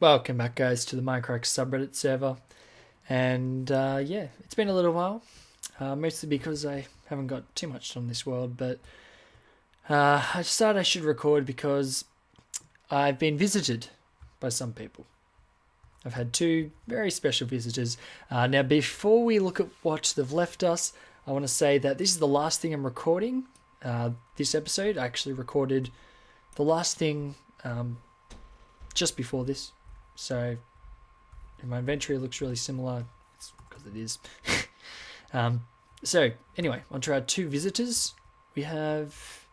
Welcome back, guys, to the Mindcrack subreddit server. And yeah, it's been a little while, mostly because I haven't got too much on this world, but I decided I should record because I've been visited by some people. I've had two very special visitors. Now, before we look at what they've left us, I want to say that this is the last thing I'm recording. This episode, I actually recorded the last thing just before this. So, in my inventory, it looks really similar. It's because it is. So, anyway, on to our two visitors. We have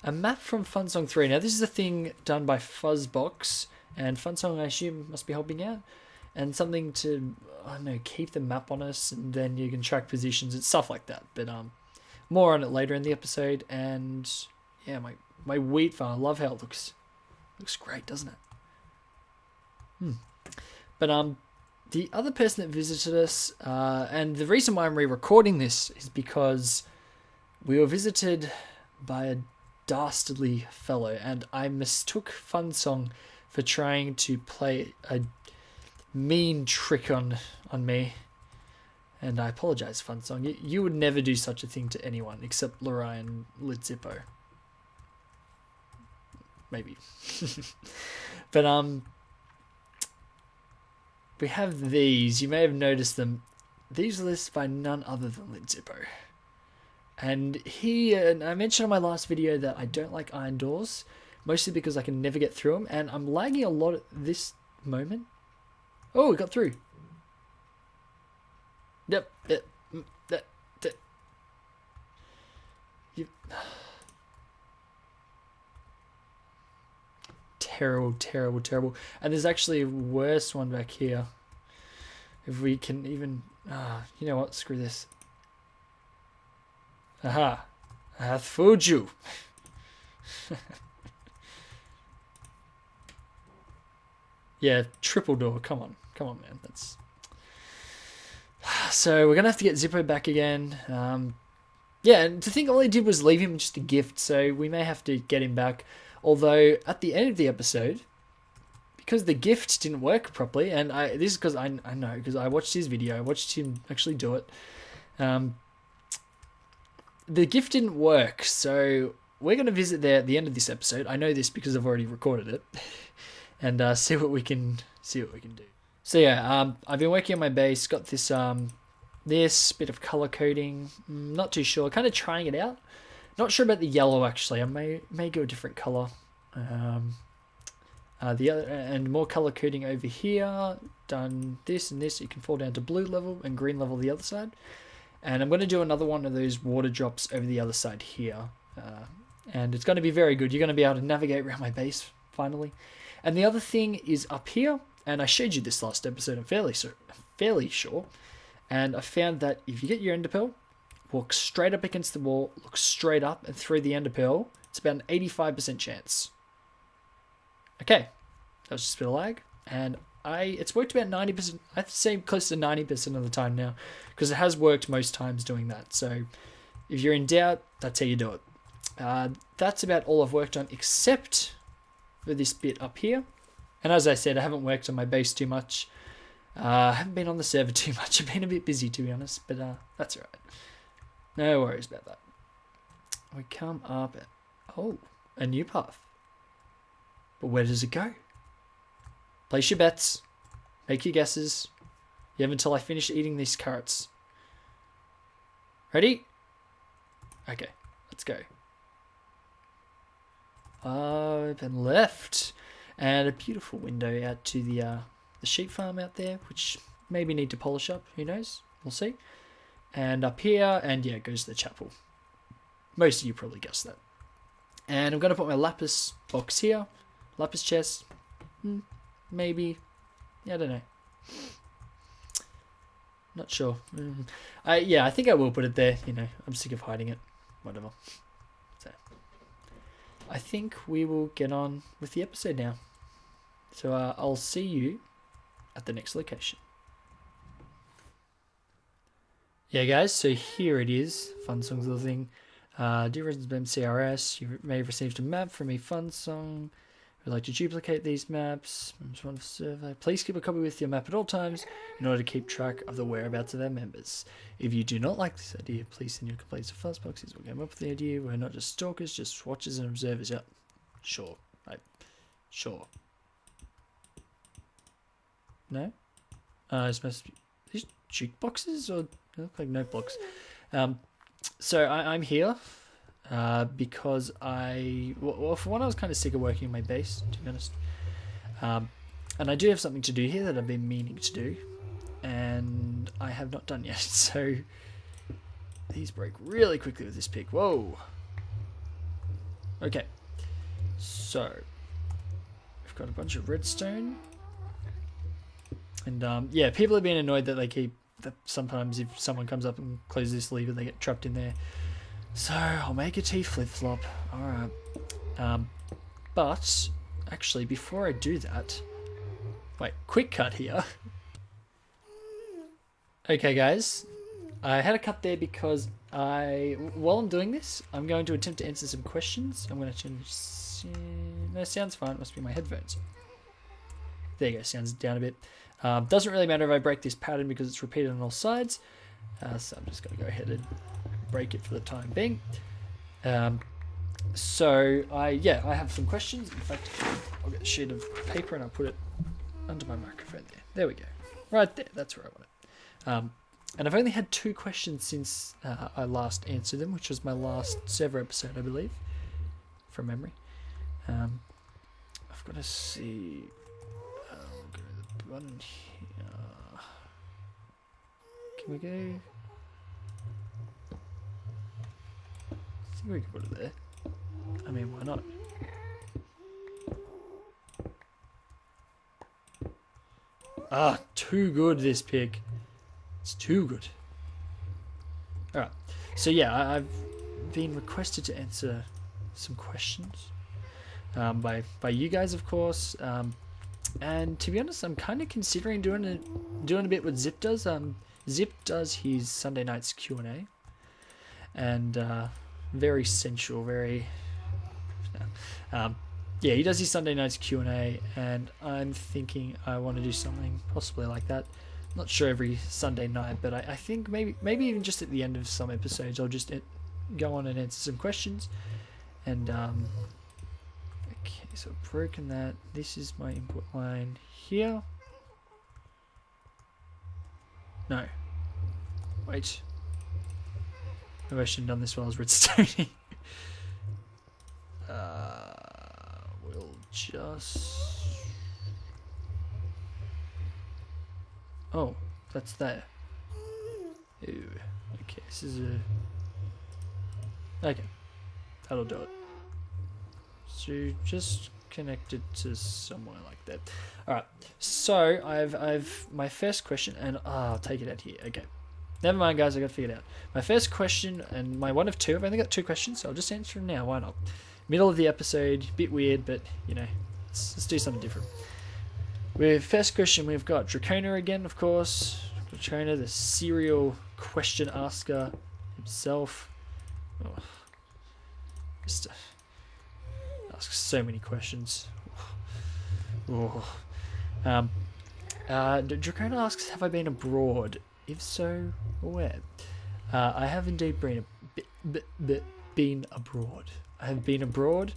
a map from Funsong 3. Now, this is a thing done by Fuzzbox, and Funsong, I assume, must be helping out. And something to, I don't know, keep the map on us, and then you can track positions and stuff like that. But more on it later in the episode. And yeah, my wheat farm, I love how it looks. Looks great, doesn't it? But the other person that visited us, and the reason why I'm re-recording this is because we were visited by a dastardly fellow, and I mistook Funsong for trying to play a mean trick on me. And I apologize, Funsong. You would never do such a thing to anyone except Lorai and Zippo. Maybe. But we have these. You may have noticed them. These are listed by none other than Zippo. And I mentioned in my last video that I don't like iron doors, mostly because I can never get through them, and I'm lagging a lot at this moment. Oh, we got through. Yep. Terrible. And there's actually a worse one back here. If we can even... you know what? Screw this. Aha. I have fooled you. Yeah, triple door. Come on, man. That's... So we're going to have to get Zippo back again. Yeah, and to think all he did was leave him just a gift, so we may have to get him back. Although, at the end of the episode, because the gift didn't work properly, and this is because I know, because I watched his video, I watched him actually do it. The gift didn't work, so we're going to visit there at the end of this episode. I know this because I've already recorded it, and see what we can do. So yeah, I've been working on my base, got this this bit of color coding, not too sure, kind of trying it out. Not sure about the yellow actually. I may go a different color. The other and more color coding over here. Done this and this. You can fall down to blue level and green level the other side. And I'm going to do another one of those water drops over the other side here. And it's going to be very good. You're going to be able to navigate around my base finally. And the other thing is up here. And I showed you this last episode. I'm fairly sure. And I found that if you get your ender pearl, walk straight up against the wall, look straight up and through the ender pearl, it's about an 85% chance. Okay, that was just a bit of lag, and it's worked about 90%, I'd say close to 90% of the time now, because it has worked most times doing that. So if you're in doubt, that's how you do it. That's about all I've worked on, except for this bit up here. And as I said, I haven't worked on my base too much. I haven't been on the server too much. I've been a bit busy, to be honest, but that's all right. No worries about that. We come up at... Oh, a new path. But where does it go? Place your bets. Make your guesses. You have until I finish eating these carrots. Ready? Okay, let's go. Up and left. And a beautiful window out to the sheep farm out there, which maybe need to polish up. Who knows? We'll see. And up here, and yeah, it goes to the chapel. Most of you probably guessed that. And I'm going to put my lapis box here. Lapis chest. Maybe. Yeah, I don't know. Not sure. Yeah, I think I will put it there. You know, I'm sick of hiding it. Whatever. So, I think we will get on with the episode now. So I'll see you at the next location. Yeah, guys, so here it is. Funsong's little thing. Dear residents of MCRS, you may have received a map from a Funsong We'd like to duplicate these maps. One for survey. Please keep a copy with your map at all times in order to keep track of the whereabouts of our members. If you do not like this idea, please send your complaints to Fuzzboxes. We'll come up with the idea. We're not just stalkers, just watchers and observers. Yep. Sure. Right. Sure. No? It's supposed to be these jukeboxes or they look like note blocks. So I'm here. Because well, for one, I was kind of sick of working in my base, to be honest. And I do have something to do here that I've been meaning to do, and I have not done yet. So these break really quickly with this pick. Whoa. Okay. So we've got a bunch of redstone, and yeah, people have been annoyed that they keep that sometimes if someone comes up and closes this lever, they get trapped in there. So I'll make a tea flip-flop. Alright. But actually before I do that, wait, quick cut here. Okay guys, I had a cut there because while I'm doing this, I'm going to attempt to answer some questions. I'm going to change, no, sounds fine, it must be my headphones. There you go, sounds down a bit. Doesn't really matter if I break this pattern because it's repeated on all sides. So I'm just going to go ahead and break it for the time being. So I have some questions. In fact, I'll get a sheet of paper and I'll put it under my microphone there. There we go. Right there. That's where I want it. And I've only had 2 questions since I last answered them, which was my last server episode, I believe, from memory. I've got to see. I'll go to the button here. Can we go? I think we can put it there. I mean, why not? Ah, too good this pick. It's too good. Alright, so yeah, I've been requested to answer some questions by you guys, of course. And to be honest, I'm kind of considering doing a bit what Zip does. Zip does his Sunday nights Q&A, and very sensual, very. Yeah, he does his Sunday nights Q&A, and I'm thinking I want to do something possibly like that. Not sure every Sunday night, but I think maybe even just at the end of some episodes, I'll just go on and answer some questions. And okay, so I've broken that. This is my input line here. No. Wait. Maybe I shouldn't have done this while I was redstoning. We'll just... Oh, that's there. Ooh. Okay, this is a... Okay. That'll do it. So just connect it to somewhere like that. Alright, so I've my first question, and I'll take it out here. Okay. Never mind, guys, I got to figure it out. My first question, and my one of 2, I've only got 2 questions, so I'll just answer them now. Why not? Middle of the episode, bit weird, but, you know, let's do something different. With first question, we've got Dracona again, of course. Dracona, the serial question asker himself. Oh, just asks so many questions. Oh. Dracona asks, have I been abroad? If so, where? I have indeed been abroad. I have been abroad.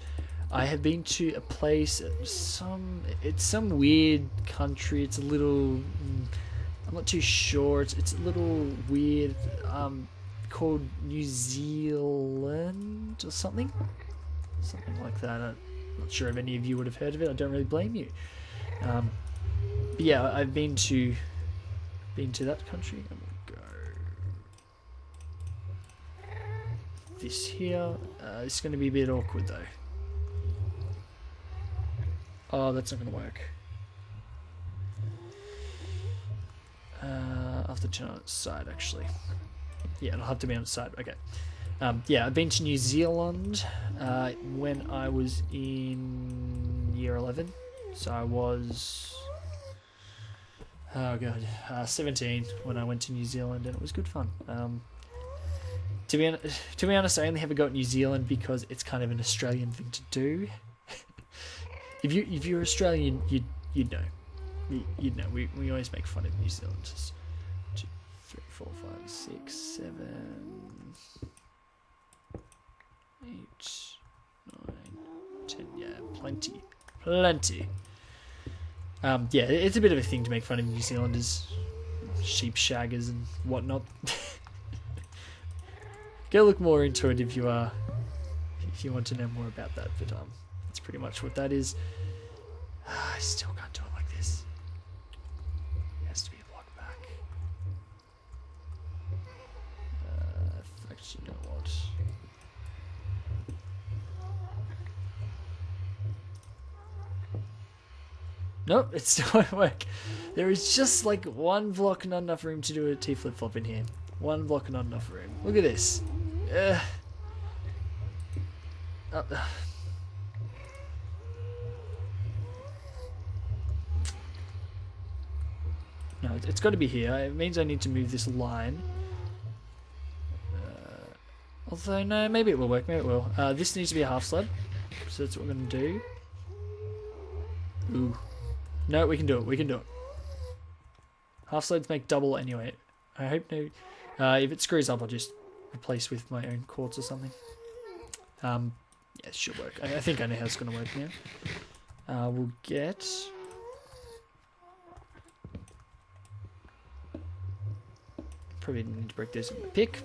I have been to a place, it's some weird country. It's a little, I'm not too sure. It's a little weird, called New Zealand or something like that. I'm not sure if any of you would have heard of it. I don't really blame you. But yeah, I've been to that country. And we'll go this here. It's going to be a bit awkward though. Oh, that's not going to work. I'll have to turn on its side actually. Yeah, it'll have to be on its side. Okay. Yeah, I've been to New Zealand when I was in year 11. So I was... Oh god, 17 when I went to New Zealand, and it was good fun. To be honest, I only ever got New Zealand because it's kind of an Australian thing to do. if you're Australian, you'd know. You'd know. We always make fun of New Zealanders. 2, 3, 4, 5, 6, 7, 8, 9, 10. Yeah, plenty. Yeah, it's a bit of a thing to make fun of New Zealanders, sheep shaggers and whatnot. Go look more into it if you want to know more about that. But that's pretty much what that is. I still can't do it like this. It has to be a block back. Actually, you know what? Nope, it still won't work. There is just like one block and not enough room to do a T flip-flop in here. One block and not enough room. Look at this. No, it's got to be here. It means I need to move this line. Although, no, maybe it will work. Maybe it will. This needs to be a half slab. So that's what we're going to do. Ooh. No, we can do it. We can do it. Half slabs make double anyway. I hope no... if it screws up, I'll just replace with my own quartz or something. Yeah, it should work. I think I know how it's going to work now. We'll get... Probably need to break this with the pick.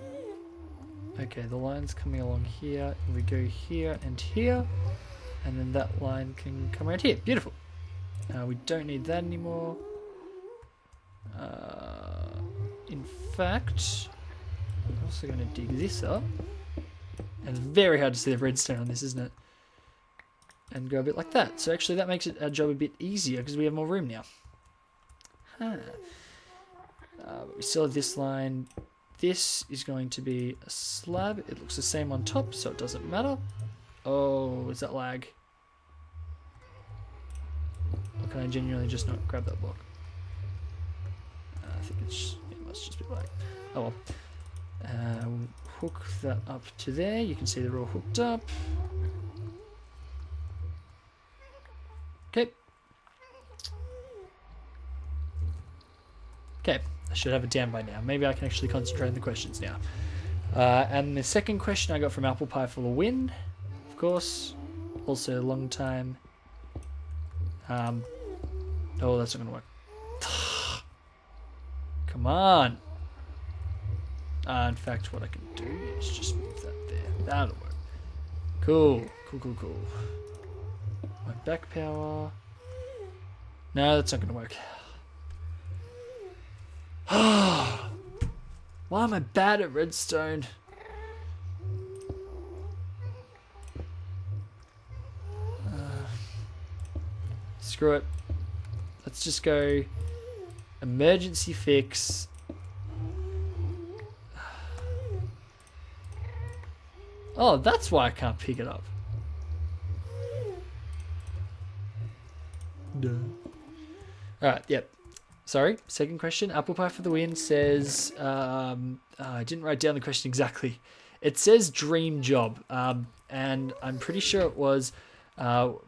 Okay, the line's coming along here. We go here and here. And then that line can come around here. Beautiful. We don't need that anymore. In fact, I'm also going to dig this up. And it's very hard to see the redstone on this, isn't it? And go a bit like that. So actually that makes our job a bit easier because we have more room now. Huh. But we still have this line. This is going to be a slab. It looks the same on top, so it doesn't matter. Oh, is that lag? Or can I genuinely just not grab that block? I think it must just be lag. Oh well. We'll hook that up to there. You can see they're all hooked up. Okay. Okay, I should have it down by now. Maybe I can actually concentrate on the questions now. And the second question I got from Apple Pie for the win, of course. Also a long time. Oh, that's not going to work. Come on. In fact, what I can do is just move that there. That'll work. Cool. Cool. My back power. No, that's not going to work. Why am I bad at redstone? Screw it. Let's just go emergency fix. Oh, that's why I can't pick it up. Duh. Alright, yep. Sorry, second question. Apple Pie for the win says... I didn't write down the question exactly. It says dream job. And I'm pretty sure it was...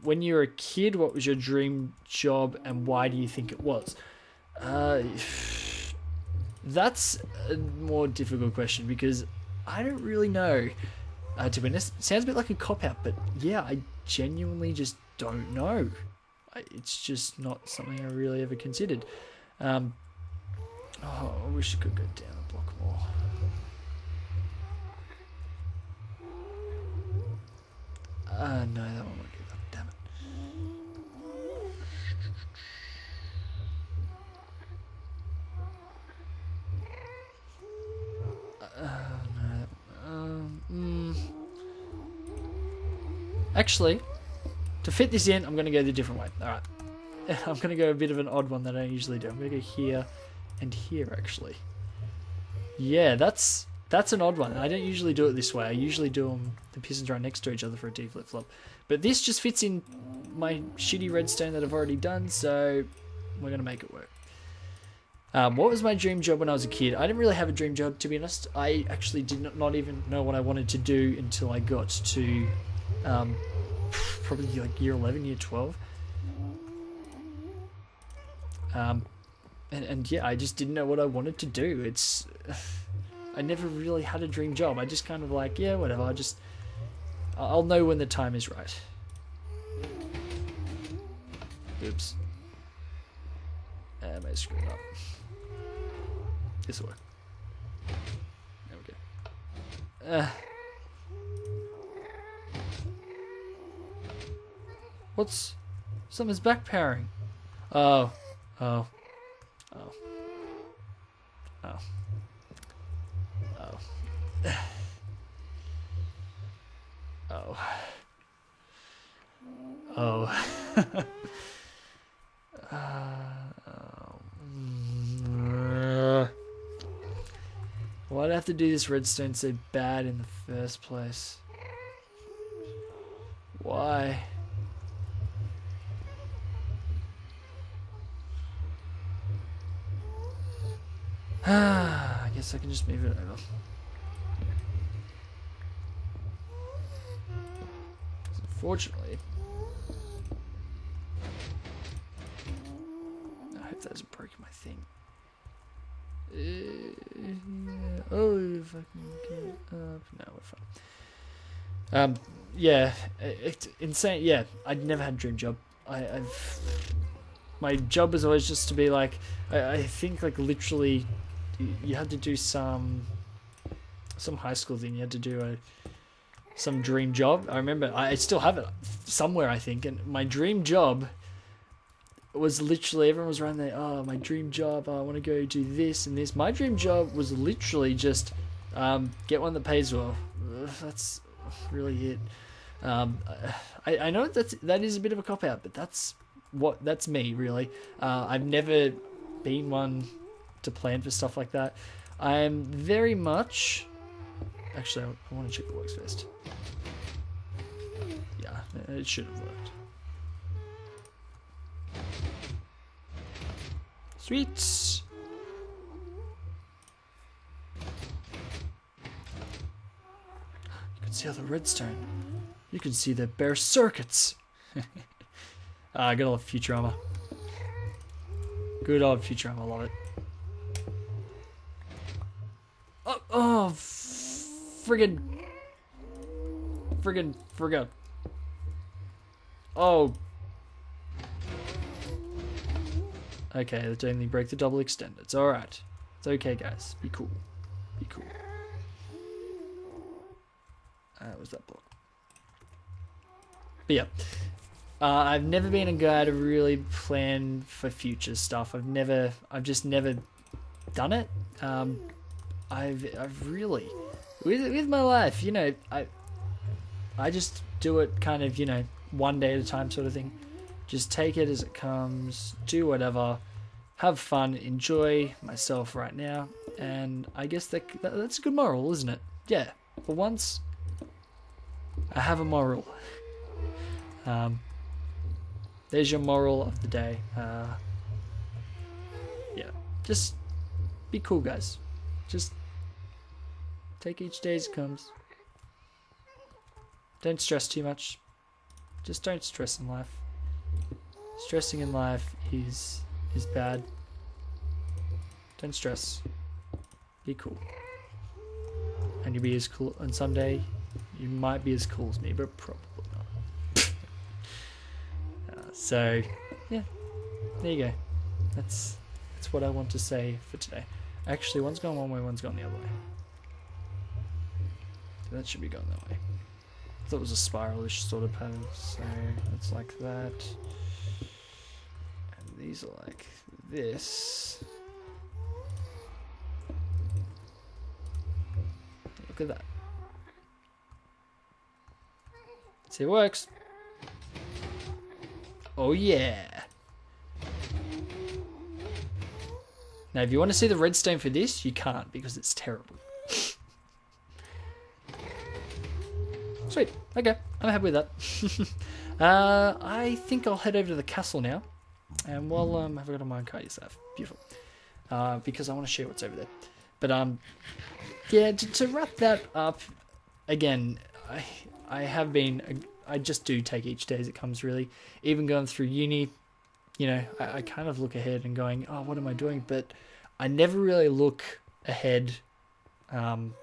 when you were a kid, what was your dream job and why do you think it was? That's a more difficult question because I don't really know. To be honest, it sounds a bit like a cop-out, but yeah, I genuinely just don't know. It's just not something I really ever considered. Oh, I wish I could go down a block more. No, that one won't give up. Damn it. Actually, to fit this in, I'm going to go the different way. Alright. I'm going to go a bit of an odd one that I don't usually do. I'm going to go here and here, actually. Yeah, that's an odd one. I don't usually do it this way. I usually do them, the pistons right next to each other for a T flip-flop. But this just fits in my shitty redstone that I've already done, so we're going to make it work. What was my dream job when I was a kid? I didn't really have a dream job, to be honest. I actually did not even know what I wanted to do until I got to probably like year 11, year 12. And yeah, I just didn't know what I wanted to do. It's I never really had a dream job. I just kind of like, yeah, whatever. I'll know when the time is right. Oops. I might screw it up. This will work. There we go. What's... Something's backpowering. Oh. Oh. Oh. Oh. Oh. Oh. Oh. Why'd I have to do this redstone so bad in the first place? Why? I guess I can just move it over. Unfortunately, I hope that doesn't break my thing. Oh, if I can get it up. No, we're fine. Yeah, it's insane. Yeah, I'd never had a dream job. My job was always just to be like, I think like literally, you had to do some high school thing. You had to do some dream job. I remember I still have it somewhere, I think. And my dream job was literally, everyone was around there. Oh, my dream job. I want to go do this and this. My dream job was literally just get one that pays well. That's really it. I know that is a bit of a cop out, but that's me really. I've never been one to plan for stuff like that. I'm very much. Actually, I want to check the works first. Yeah, it should have worked. Sweet. You can see all the redstone. You can see the bare circuits. Good old Futurama. Good old Futurama, love it. Oh, friggin'. Oh. Okay, let's only break the double extend. It's alright. It's okay, guys. Be cool. Be cool. Was that block? But yeah. I've never been a guy to really plan for future stuff. I've just never done it. I've really, with my life, you know, I just do it kind of, you know, one day at a time sort of thing. Just take it as it comes, do whatever, have fun, enjoy myself right now, and I guess that's a good moral, isn't it? Yeah, for once, I have a moral. There's your moral of the day. Yeah, just be cool, guys. Just take each day as it comes. Don't stress too much. Just don't stress in life. Stressing in life is bad. Don't stress. Be cool. And you'll be as cool. And someday you might be as cool as me, but probably not. So yeah, there you go. That's what I want to say for today. Actually, one's gone one way, one's gone the other way. So that should be going that way. I thought it was a spiralish sort of pattern, so it's like that. And these are like this. Look at that. See, it works. Oh yeah. Now, if you want to see the redstone for this, you can't because it's terrible. Sweet. Okay, I'm happy with that. I think I'll head over to the castle now, and we'll have I got a minecart yourself. Beautiful. Because I want to share what's over there. But yeah, to wrap that up, again, I have been I just do take each day as it comes, really. Even going through uni, you know, I kind of look ahead and going, oh, what am I doing? But I never really look ahead, kind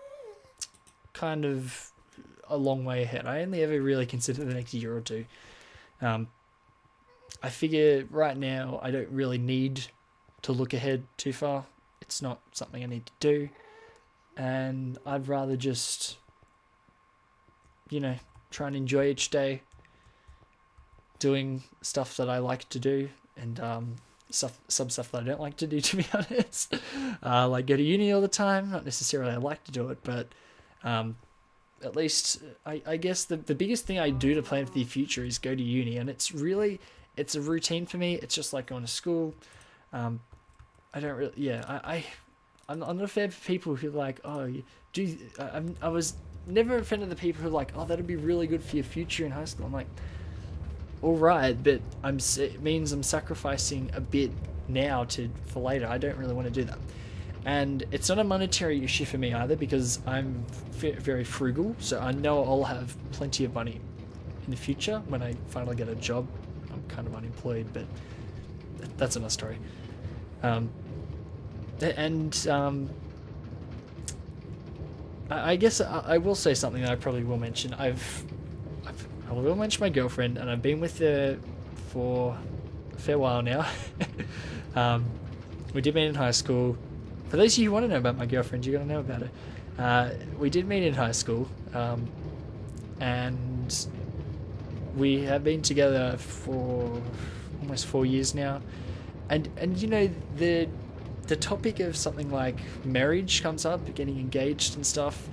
of a long way ahead. I only ever really consider the next year or two. I figure right now I don't really need to look ahead too far. It's not something I need to do. And I'd rather just, you know, try and enjoy each day doing stuff that I like to do, and some stuff that I don't like to do, to be honest. Like go to uni all the time. Not necessarily I like to do it, but at least I guess the biggest thing I do to plan for the future is go to uni, and it's a routine for me. It's just like going to school. I don't really, yeah, I'm not a fan for people who are like, oh, I was never a fan of the people who are like, oh, that'd be really good for your future in high school. I'm like, all right, but it means I'm sacrificing a bit now for later. I don't really want to do that. And it's not a monetary issue for me either, because I'm very frugal, so I know I'll have plenty of money in the future when I finally get a job. I'm kind of unemployed, but that's another story. I guess I will say something that I probably will mention. I will mention my girlfriend, and I've been with her for a fair while now. We did meet in high school. For those of you who want to know about my girlfriend, you got to know about her. We did meet in high school, and we have been together for almost 4 years now. And you know, the topic of something like marriage comes up, getting engaged and stuff.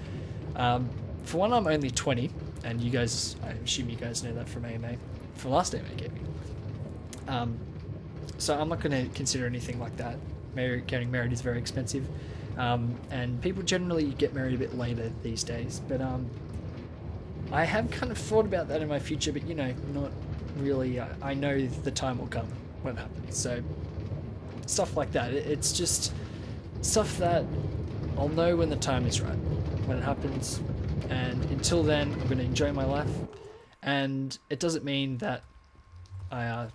For one, I'm only 20, and you guys, I assume you guys know that from AMA, from last AMA gaming. So I'm not going to consider anything like that. Getting married is very expensive, and people generally get married a bit later these days. But I have kind of thought about that in my future, but you know, not really. I know the time will come when it happens. So stuff like that. It's just stuff that I'll know when the time is right, when it happens. And until then, I'm going to enjoy my life. And it doesn't mean that I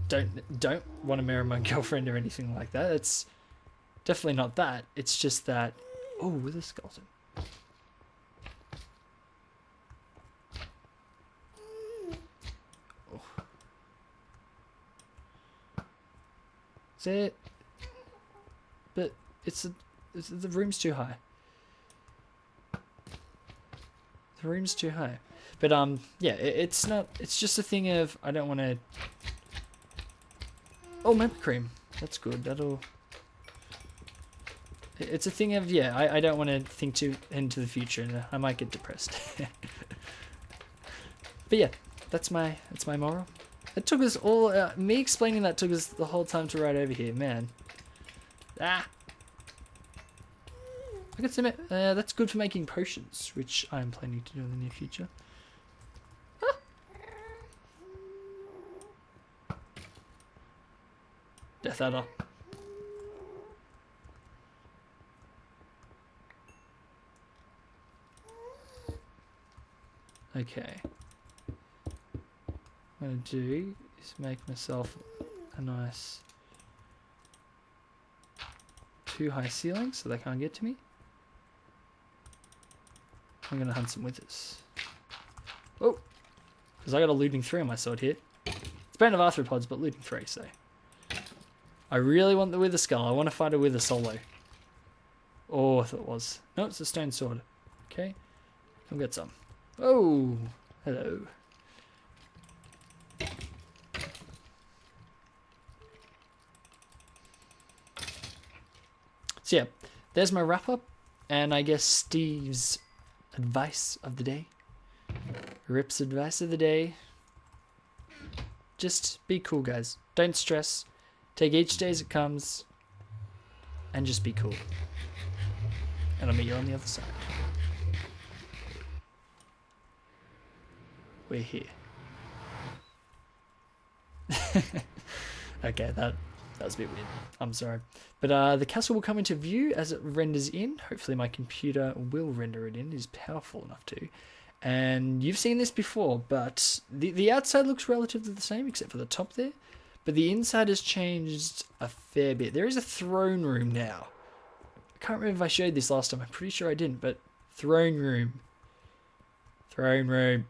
don't want to marry my girlfriend or anything like that. It's definitely not that. It's just that, oh, with a skeleton. Oh. Is it? But the room's too high. The room's too high. But yeah, it's not. It's just a thing of I don't want to. Oh, map cream. That's good. That'll. It's a thing of yeah. I don't want to think too into the future, and I might get depressed. But yeah, that's my moral. It took us all. Me explaining that took us the whole time to ride over here, man. Ah. I got some. That's good for making potions, which I'm planning to do in the near future. Ah. Death Adder. Okay. What I'm going to do is make myself a nice too high ceiling so they can't get to me. I'm going to hunt some withers. Oh! Because I got a looting 3 on my sword here. It's band of arthropods, but looting 3, so. I really want the wither skull. I want to fight a wither solo. Oh, I thought it was. No, it's a stone sword. Okay. Come get some. Oh! Hello. So yeah, there's my wrap up, and I guess Steve's advice of the day. Rip's advice of the day. Just be cool, guys. Don't stress. Take each day as it comes, and just be cool. And I'll meet you on the other side. We're here. Okay, that was a bit weird. I'm sorry. But the castle will come into view as it renders in. Hopefully my computer will render it in. It is powerful enough to. And you've seen this before, but the outside looks relatively the same except for the top there. But the inside has changed a fair bit. There is a throne room now. I can't remember if I showed this last time. I'm pretty sure I didn't, but throne room. Throne room.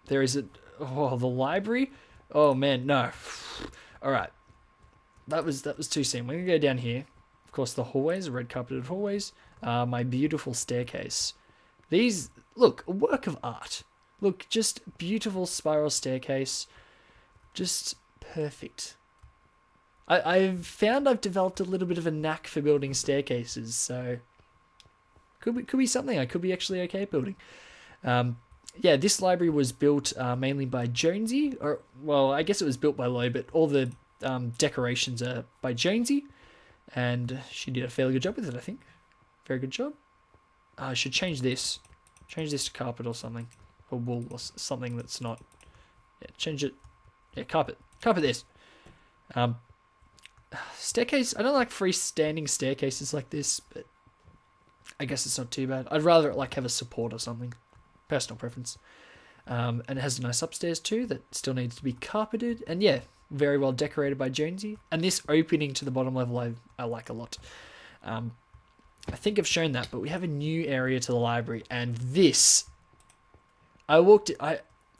There is the library. Oh man, no. All right. That was too soon. We're going to go down here. Of course, the hallways, red carpeted hallways. My beautiful staircase. These, look, a work of art. Look, just beautiful spiral staircase. Just perfect. I've found I've developed a little bit of a knack for building staircases, so could be something I could be actually okay at building. Yeah, this library was built mainly by Jonesy, or well, I guess it was built by Lowe, but all the decorations are by Jonesy, and she did a fairly good job with it, I think. Very good job. I should change this to carpet or something, or wool or something that's not. Yeah, change it. Yeah, carpet this. Staircase. I don't like freestanding staircases like this, but I guess it's not too bad. I'd rather like have a support or something. Personal preference. And it has a nice upstairs too that still needs to be carpeted. And yeah, very well decorated by Jonesy. And this opening to the bottom level I like a lot. I think I've shown that, but we have a new area to the library. And this, I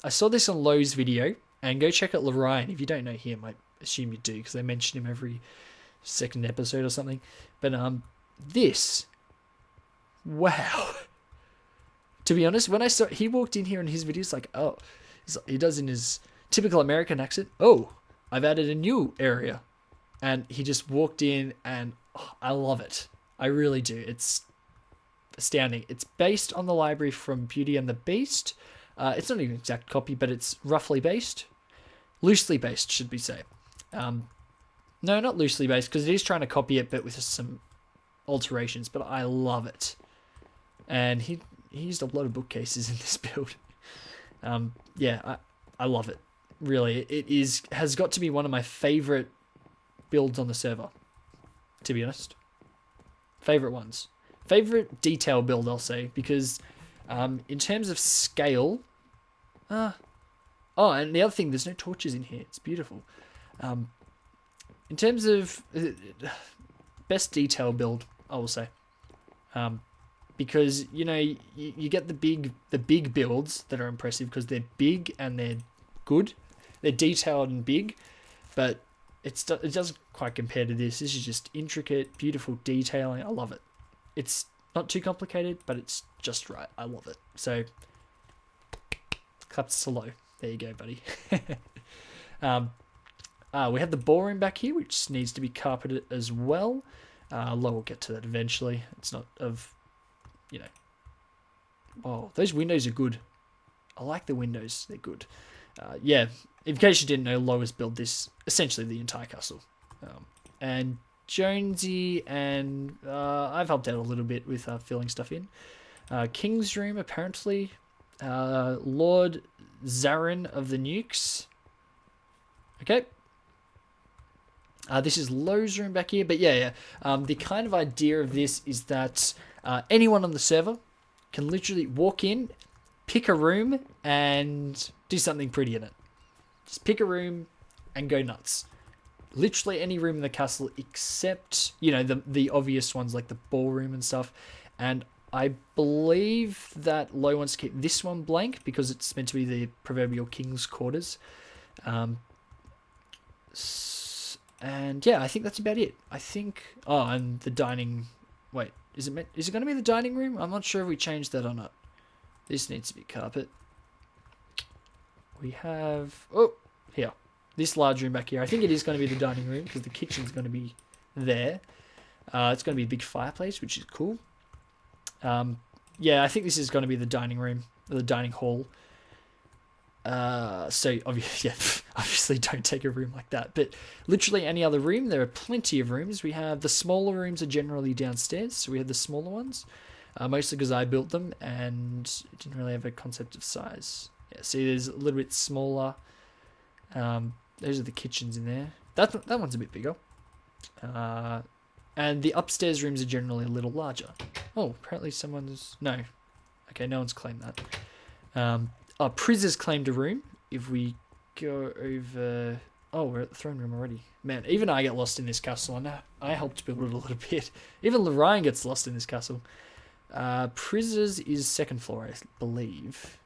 saw this on Lowe's video. And go check out Lorian. If you don't know him, I assume you do, because they mention him every second episode or something. But this, wow. To be honest, when I saw he walked in here in his videos, like, oh, he does in his typical American accent. Oh, I've added a new area, and he just walked in, and I love it. I really do. It's astounding. It's based on the library from Beauty and the Beast. It's not an exact copy, but it's roughly based. Loosely based, should we say. No, not loosely based, because it is trying to copy it, but with some alterations. But I love it. And he used a lot of bookcases in this build. Yeah, I love it. Really, it has got to be one of my favourite builds on the server, to be honest. Favourite ones. Favourite detail build, I'll say, because in terms of scale... Oh, and the other thing, there's no torches in here. It's beautiful. In terms of best detail build, I will say. Because, you know, you get the big builds that are impressive because they're big and they're good. They're detailed and big, but it doesn't quite compare to this. This is just intricate, beautiful detailing. I love it. It's not too complicated, but it's just right. I love it. So, claps to Lowe. There you go, buddy. We have the ballroom back here, which needs to be carpeted as well. Lowe will get to that eventually. It's not of, you know. Oh, those windows are good. I like the windows. They're good. Yeah, in case you didn't know, Lowe has built this, essentially the entire castle. And Jonesy and I've helped out a little bit with filling stuff in. King's room, apparently. Lord Zarin of the Nukes. Okay. This is Lowe's room back here. But yeah. The kind of idea of this is that anyone on the server can literally walk in, pick a room, and do something pretty in it. Just pick a room and go nuts. Literally any room in the castle except, you know, the obvious ones like the ballroom and stuff. And I believe that Lowe wants to keep this one blank because it's meant to be the proverbial king's quarters. And yeah, I think that's about it. I think... Oh, and the dining... Wait, is it going to be the dining room? I'm not sure if we changed that or not. This needs to be carpet. We have... Oh, here. This large room back here. I think it is going to be the dining room because the kitchen's going to be there. It's going to be a big fireplace, which is cool. Yeah, I think this is going to be the dining room, the dining hall. So obviously don't take a room like that, but literally any other room. There are plenty of rooms. We have the smaller rooms are generally downstairs, so we have the smaller ones, mostly because I built them and it didn't really have a concept of size. Yeah, see, there's a little bit smaller. Those are the kitchens in there. That one's a bit bigger. And the upstairs rooms are generally a little larger. Oh, apparently someone's... No. Okay, no one's claimed that. Priz has claimed a room. If we go over... Oh, we're at the throne room already. Man, even I get lost in this castle. I helped build it a little bit. Even Lorraine gets lost in this castle. Priz's is second floor, I believe.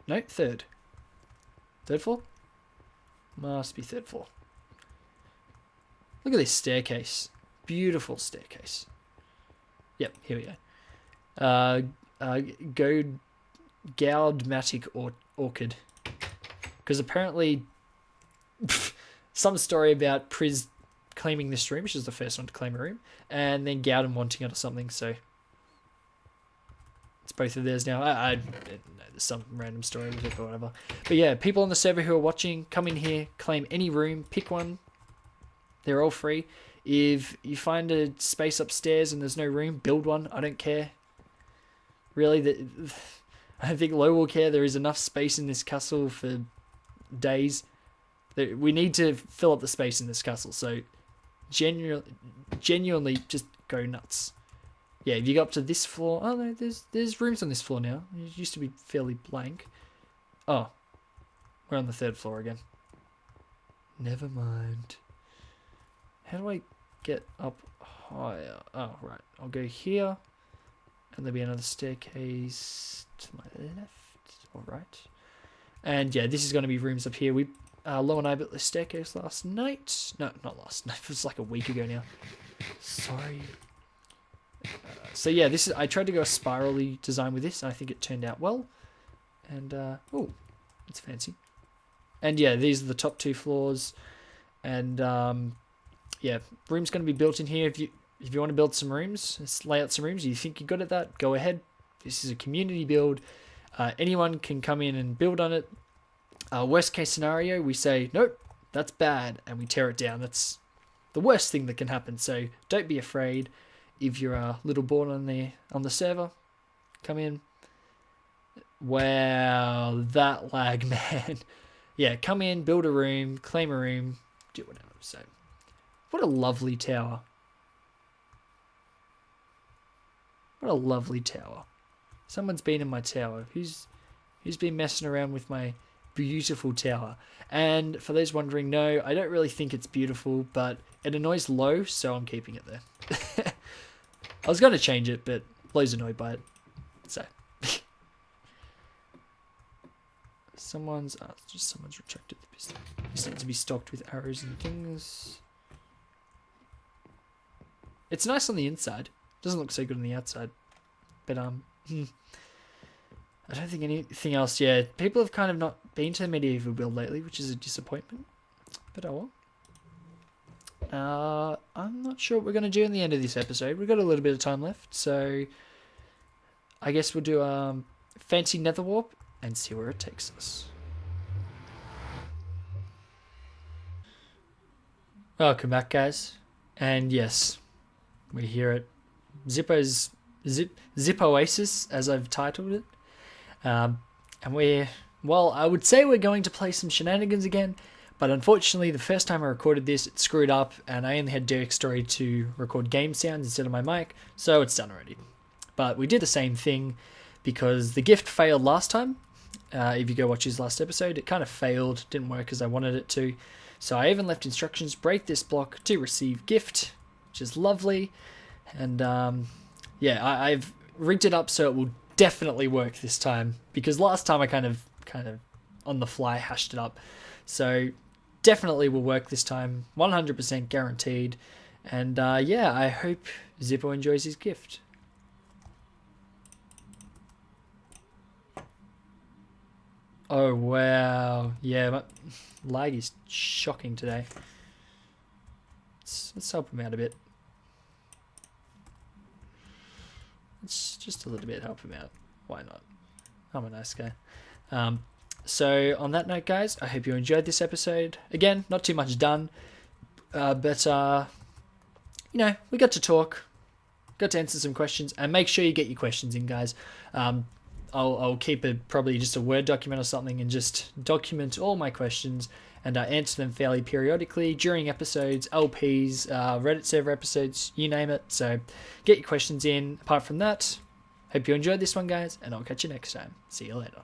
No, third. Third floor? Must be third floor. Look at this staircase. Beautiful staircase. Yep, here we go. Goudmatic Orchid. Because apparently some story about Priz claiming this room, which is the first one to claim a room, and then Gowden wanting it or something, so it's both of theirs now. I don't know, there's some random story with it or whatever. But yeah, people on the server who are watching, come in here, claim any room, pick one. They're all free. If you find a space upstairs and there's no room, build one. I don't care. Really, I don't think Low will care. There is enough space in this castle for days. We need to fill up the space in this castle, so genuinely just go nuts. Yeah, if you go up to this floor... Oh, no, there's rooms on this floor now. It used to be fairly blank. Oh, we're on the third floor again. Never mind. How do I get up higher? Oh, right. I'll go here. And there'll be another staircase to my left or right. And yeah, this is going to be rooms up here. Lo and I built this staircase last night. No, not last night. It was like a week ago now. Sorry. So yeah, I tried to go a spirally design with this, and I think it turned out well. And oh, it's fancy. And yeah, these are the top two floors. And yeah, rooms going to be built in here. If you want to build some rooms, let's lay out some rooms. You think you're good at that? Go ahead. This is a community build. Anyone can come in and build on it. Worst case scenario, we say, nope, that's bad, and we tear it down. That's the worst thing that can happen. So don't be afraid. If you're a little bored on the server, come in. Wow, that lag, man. Yeah, come in, build a room, claim a room, do whatever. So, what a lovely tower. What a lovely tower. Someone's been in my tower. Who's been messing around with my beautiful tower? And for those wondering, no, I don't really think it's beautiful, but it annoys Low, so I'm keeping it there. I was going to change it, but Low's annoyed by it. So. Someone's retracted the pistol. This needs to be stocked with arrows and things. It's nice on the inside. Doesn't look so good on the outside. But I don't think anything else. Yeah, people have kind of not been to the medieval build lately, which is a disappointment. But oh well. I'm not sure what we're going to do in the end of this episode. We've got a little bit of time left, so I guess we'll do fancy nether warp and see where it takes us. Welcome back, guys. And yes, we hear it. Zippoasis, as I've titled it. And I would say we're going to play some shenanigans again, but unfortunately the first time I recorded this, it screwed up, and I only had Derek's Story to record game sounds instead of my mic, so it's done already. But we did the same thing because the gift failed last time. If you go watch his last episode, it kind of failed, didn't work as I wanted it to. So I even left instructions, break this block to receive gift, which is lovely. And yeah, I've rigged it up so it will definitely work this time, because last time I kind of on the fly hashed it up. So definitely will work this time, 100% guaranteed. And yeah, I hope Zippo enjoys his gift. Oh wow, yeah, my lag is shocking today. Let's help him out a bit. Let's just a little bit help him out. Why not? I'm a nice guy. So on that note, guys, I hope you enjoyed this episode. Again, not too much done, but you know, we got to talk, got to answer some questions, and make sure you get your questions in, guys. I'll keep it probably just a Word document or something and just document all my questions and answer them fairly periodically during episodes, LPs, Reddit server episodes, you name it. So get your questions in. Apart from that, hope you enjoyed this one, guys, and I'll catch you next time. See you later.